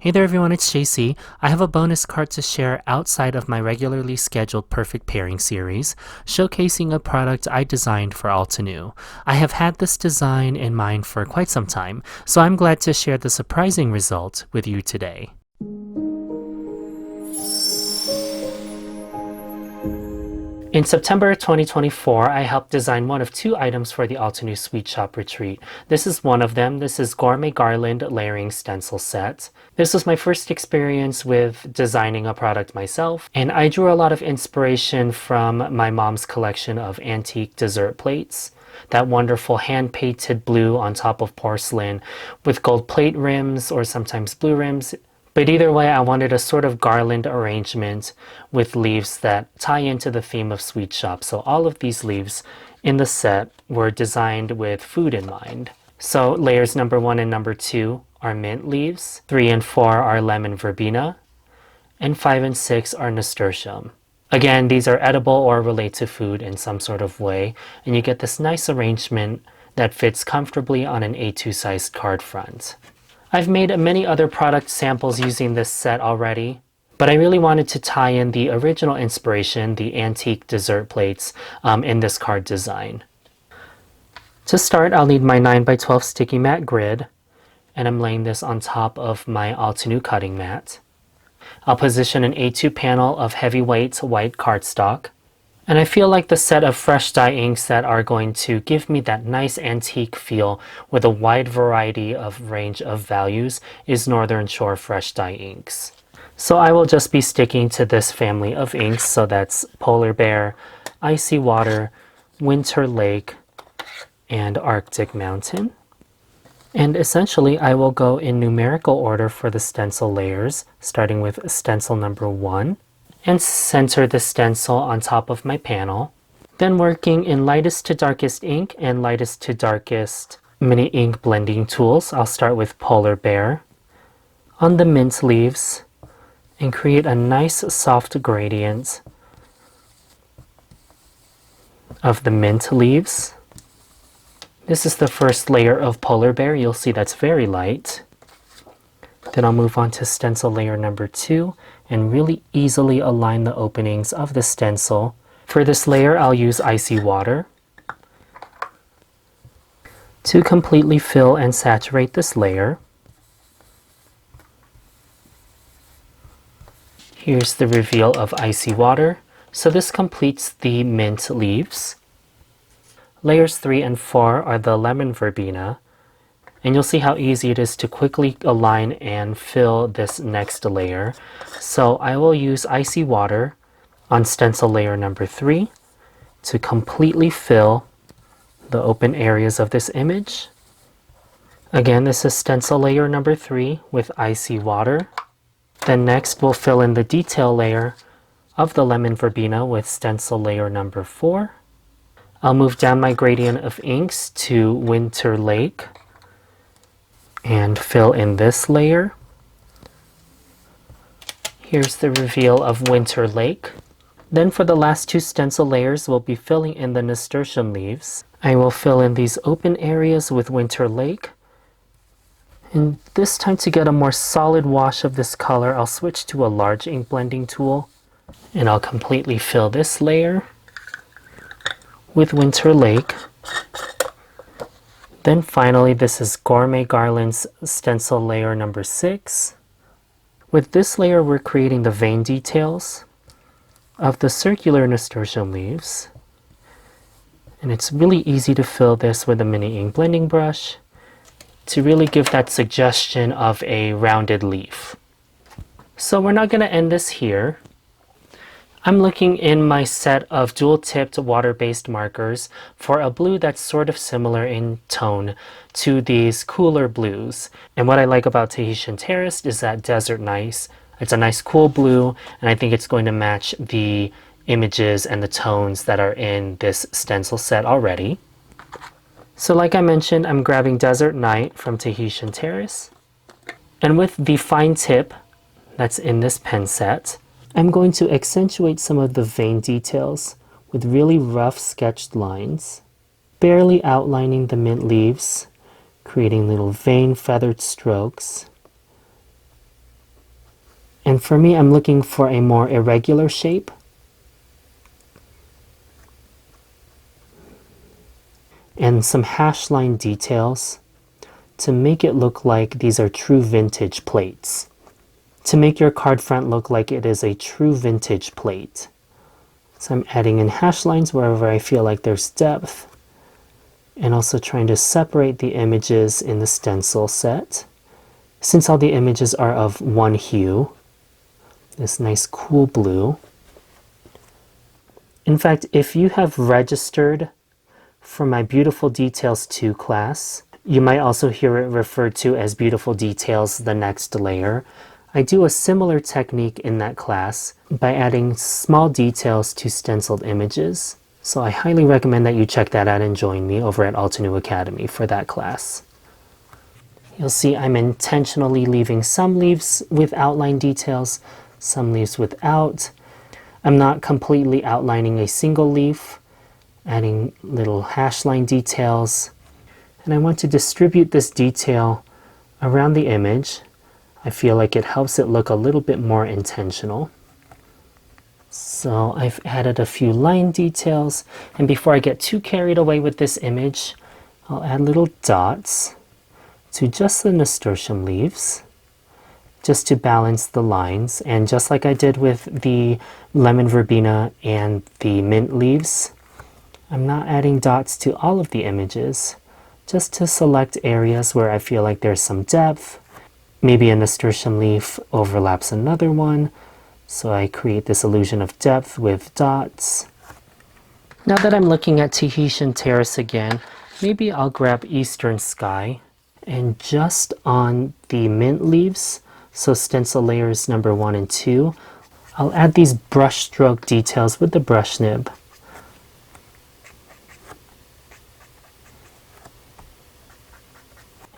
Hey there everyone, it's Jaycee. I have a bonus card to share outside of my regularly scheduled Perfect Pairing series, showcasing a product I designed for Altenew. I have had this design in mind for quite some time, so I'm glad to share the surprising result with you today. In September 2024, I helped design one of two items for the Altenew Sweet Shop Retreat. This is one of them. This is Gourmet Garland Layering Stencil Set. This was my first experience with designing a product myself, and I drew a lot of inspiration from my mom's collection of antique dessert plates. That wonderful hand-painted blue on top of porcelain with gold plate rims or sometimes blue rims. But either way, I wanted a sort of garland arrangement with leaves that tie into the theme of Sweet Shop. So all of these leaves in the set were designed with food in mind. So layers number 1 and number 2 are mint leaves, 3 and 4 are lemon verbena, and 5 and 6 are nasturtium. Again, these are edible or relate to food in some sort of way, and you get this nice arrangement that fits comfortably on an A2 sized card front. I've made many other product samples using this set already, but I really wanted to tie in the original inspiration, the antique dessert plates, in this card design. To start, I'll need my 9x12 sticky mat grid, and I'm laying this on top of my Altenew cutting mat. I'll position an A2 panel of heavyweight white cardstock. And I feel like the set of fresh dye inks that are going to give me that nice antique feel with a wide variety of range of values is Northern Shore Fresh Dye inks. So I will just be sticking to this family of inks, so that's Polar Bear, Icy Water, Winter Lake, and Arctic Mountain. And essentially I will go in numerical order for the stencil layers, starting with stencil number 1. And center the stencil on top of my panel. Then working in lightest to darkest ink and lightest to darkest mini ink blending tools, I'll start with Polar Bear on the mint leaves and create a nice soft gradient of the mint leaves. This is the first layer of Polar Bear. You'll see that's very light. Then I'll move on to stencil layer number 2 and really easily align the openings of the stencil. For this layer, I'll use Icy Water to completely fill and saturate this layer. Here's the reveal of Icy Water. So this completes the mint leaves. Layers 3 and 4 are the lemon verbena. And you'll see how easy it is to quickly align and fill this next layer. So I will use Icy Water on stencil layer number 3 to completely fill the open areas of this image. Again, this is stencil layer number 3 with Icy Water. Then next we'll fill in the detail layer of the lemon verbena with stencil layer number 4. I'll move down my gradient of inks to Winter Lake and fill in this layer. Here's the reveal of Winter Lake. Then for the last 2 stencil layers, we'll be filling in the nasturtium leaves. I will fill in these open areas with Winter Lake. And this time, to get a more solid wash of this color, I'll switch to a large ink blending tool. And I'll completely fill this layer with Winter Lake. Then finally, this is Gourmet Garland's stencil layer number 6. With this layer, we're creating the vein details of the circular nasturtium leaves. And it's really easy to fill this with a mini ink blending brush to really give that suggestion of a rounded leaf. So we're not going to end this here. I'm looking in my set of dual-tipped water-based markers for a blue that's sort of similar in tone to these cooler blues. And what I like about Tahitian Terrace is that Desert Nice. It's a nice cool blue, and I think it's going to match the images and the tones that are in this stencil set already. So like I mentioned, I'm grabbing Desert Night from Tahitian Terrace. And with the fine tip that's in this pen set, I'm going to accentuate some of the vein details with really rough sketched lines, barely outlining the mint leaves, creating little vein feathered strokes. And for me, I'm looking for a more irregular shape. And some hash line details to make it look like these are true vintage plates. To make your card front look like it is a true vintage plate. So I'm adding in hash lines wherever I feel like there's depth, and also trying to separate the images in the stencil set. Since all the images are of one hue, this nice cool blue. In fact, if you have registered for my Beautiful Details 2 class, you might also hear it referred to as Beautiful Details, the next layer. I do a similar technique in that class by adding small details to stenciled images. So I highly recommend that you check that out and join me over at Altenew Academy for that class. You'll see I'm intentionally leaving some leaves with outline details, some leaves without. I'm not completely outlining a single leaf, adding little hash line details. And I want to distribute this detail around the image. I feel like it helps it look a little bit more intentional. So I've added a few line details, and before I get too carried away with this image, I'll add little dots to just the nasturtium leaves, just to balance the lines. And just like I did with the lemon verbena and the mint leaves, I'm not adding dots to all of the images, just to select areas where I feel like there's some depth. Maybe a nasturtium leaf overlaps another one, so I create this illusion of depth with dots. Now that I'm looking at Tahitian Terrace again, maybe I'll grab Eastern Sky, and just on the mint leaves, so stencil layers number 1 and 2, I'll add these brush stroke details with the brush nib.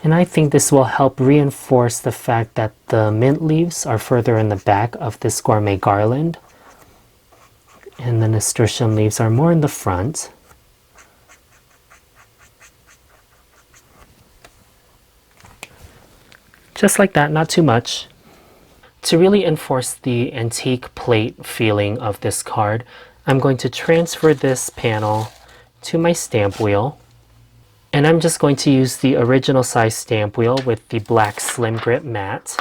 And I think this will help reinforce the fact that the mint leaves are further in the back of this Gourmet garland, and the nasturtium leaves are more in the front. Just like that, not too much. To really enforce the antique plate feeling of this card, I'm going to transfer this panel to my stamp wheel. And I'm just going to use the original size stamp wheel with the black slim grip mat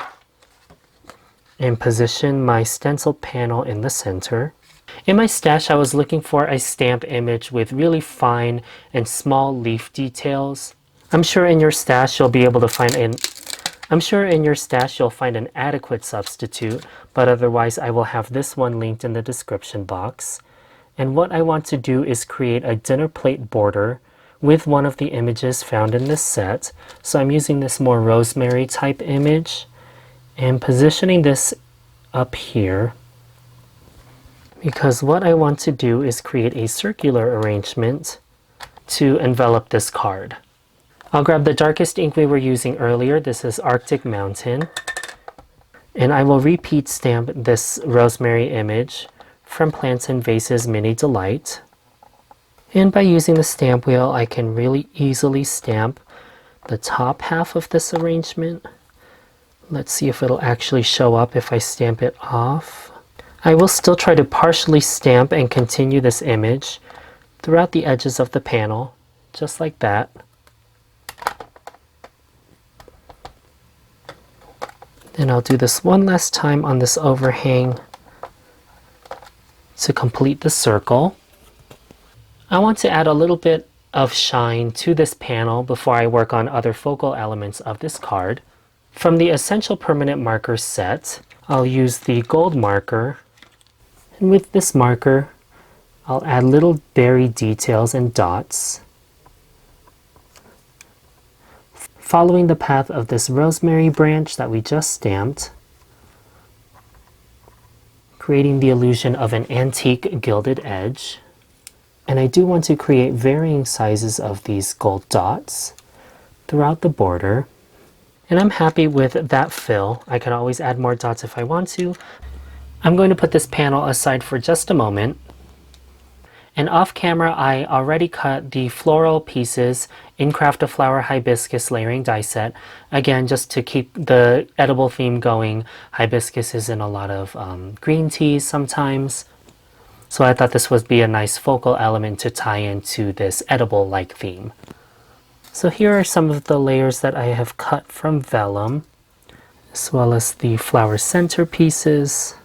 and position my stencil panel in the center. In my stash, I was looking for a stamp image with really fine and small leaf details. I'm sure in your stash you'll find an adequate substitute, but otherwise I will have this one linked in the description box. And what I want to do is create a dinner plate border with one of the images found in this set. So I'm using this more rosemary type image and positioning this up here, because what I want to do is create a circular arrangement to envelop this card. I'll grab the darkest ink we were using earlier. This is Arctic Mountain, and I will repeat stamp this rosemary image from Plants and Vases Mini Delight. And by using the stamp wheel, I can really easily stamp the top half of this arrangement. Let's see if it'll actually show up if I stamp it off. I will still try to partially stamp and continue this image throughout the edges of the panel, just like that. Then I'll do this one last time on this overhang to complete the circle. I want to add a little bit of shine to this panel before I work on other focal elements of this card. From the Essential Permanent Marker set, I'll use the gold marker, and with this marker I'll add little berry details and dots, following the path of this rosemary branch that we just stamped, creating the illusion of an antique gilded edge. And I do want to create varying sizes of these gold dots throughout the border. And I'm happy with that fill. I can always add more dots if I want to. I'm going to put this panel aside for just a moment. And off camera, I already cut the floral pieces in Craft a Flower Hibiscus layering die set. Again, just to keep the edible theme going. Hibiscus is in a lot of green teas sometimes. So I thought this would be a nice focal element to tie into this edible-like theme. So here are some of the layers that I have cut from vellum, as well as the flower center pieces.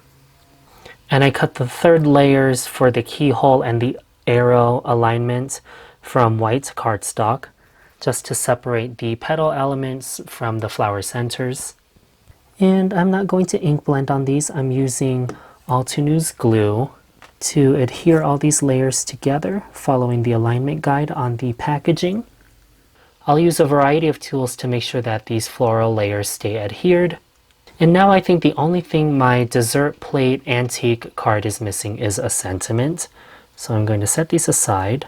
And I cut the third layers for the keyhole and the arrow alignment from white cardstock, just to separate the petal elements from the flower centers. And I'm not going to ink blend on these. I'm using Altenews glue to adhere all these layers together, following the alignment guide on the packaging. I'll use a variety of tools to make sure that these floral layers stay adhered. And now I think the only thing my dessert plate antique card is missing is a sentiment. So I'm going to set these aside.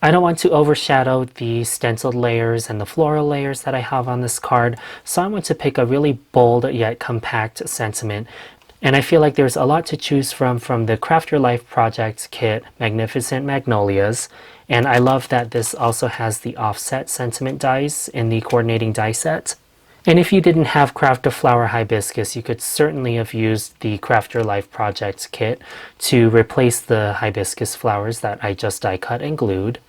I don't want to overshadow the stenciled layers and the floral layers that I have on this card, so I want to pick a really bold yet compact sentiment. And I feel like there's a lot to choose from the Craft Your Life project kit, Magnificent Magnolias. And I love that this also has the offset sentiment dies in the coordinating die set. And if you didn't have Craft a Flower Hibiscus, you could certainly have used the Craft Your Life project kit to replace the hibiscus flowers that I just die cut and glued.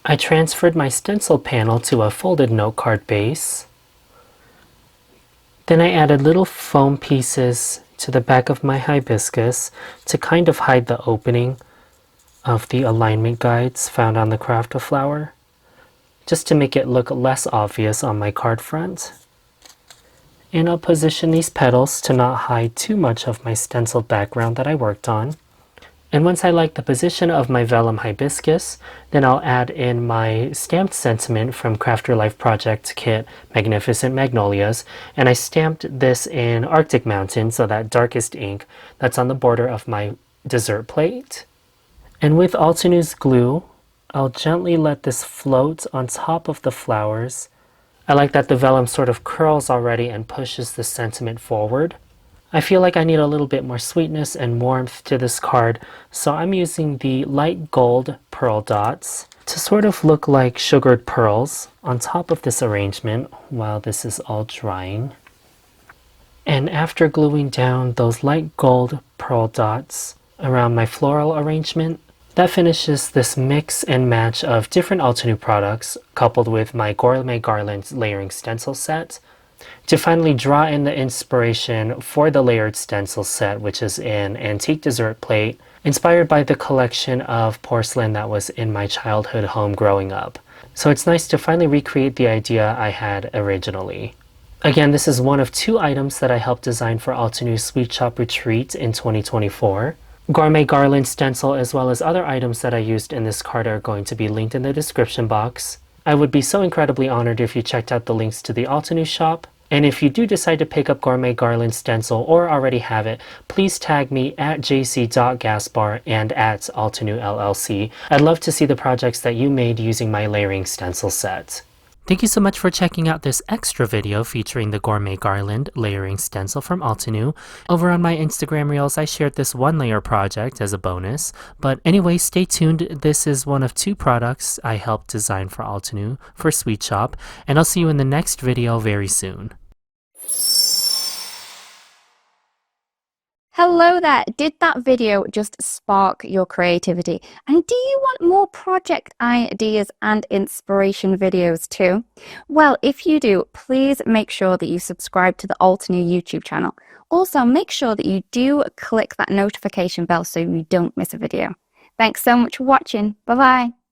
I transferred my stencil panel to a folded note card base. Then I added little foam pieces to the back of my hibiscus to kind of hide the opening of the alignment guides found on the Craft a Flower, just to make it look less obvious on my card front. And I'll position these petals to not hide too much of my stenciled background that I worked on. And once I like the position of my vellum hibiscus, then I'll add in my stamped sentiment from Craft Your Life project kit, Magnificent Magnolias, and I stamped this in Arctic Mountain, so that darkest ink that's on the border of my dessert plate. And with Altenews glue, I'll gently let this float on top of the flowers. I like that the vellum sort of curls already and pushes the sentiment forward. I feel like I need a little bit more sweetness and warmth to this card, so I'm using the light gold pearl dots to sort of look like sugared pearls on top of this arrangement while this is all drying. And after gluing down those light gold pearl dots around my floral arrangement, that finishes this mix and match of different Altenews products coupled with my Gourmet Garland layering stencil set to finally draw in the inspiration for the layered stencil set, which is an antique dessert plate inspired by the collection of porcelain that was in my childhood home growing up. So it's nice to finally recreate the idea I had originally. Again, this is one of 2 items that I helped design for Altenews Sweet Shop Retreat in 2024. Gourmet Garland stencil as well as other items that I used in this card are going to be linked in the description box. I would be so incredibly honored if you checked out the links to the Altenews shop. And if you do decide to pick up Gourmet Garland stencil or already have it, please tag me at jaycee.gaspar and at Altenews LLC. I'd love to see the projects that you made using my layering stencil set. Thank you so much for checking out this extra video featuring the Gourmet Garland layering stencil from Altenews. Over on my Instagram Reels, I shared this 1-layer project as a bonus. But anyway, stay tuned. This is one of 2 products I helped design for Altenews for Sweet Shop, and I'll see you in the next video very soon. Hello there! Did that video just spark your creativity? And do you want more project ideas and inspiration videos too? Well, if you do, please make sure that you subscribe to the Altenews YouTube channel. Also, make sure that you do click that notification bell so you don't miss a video. Thanks so much for watching. Bye-bye!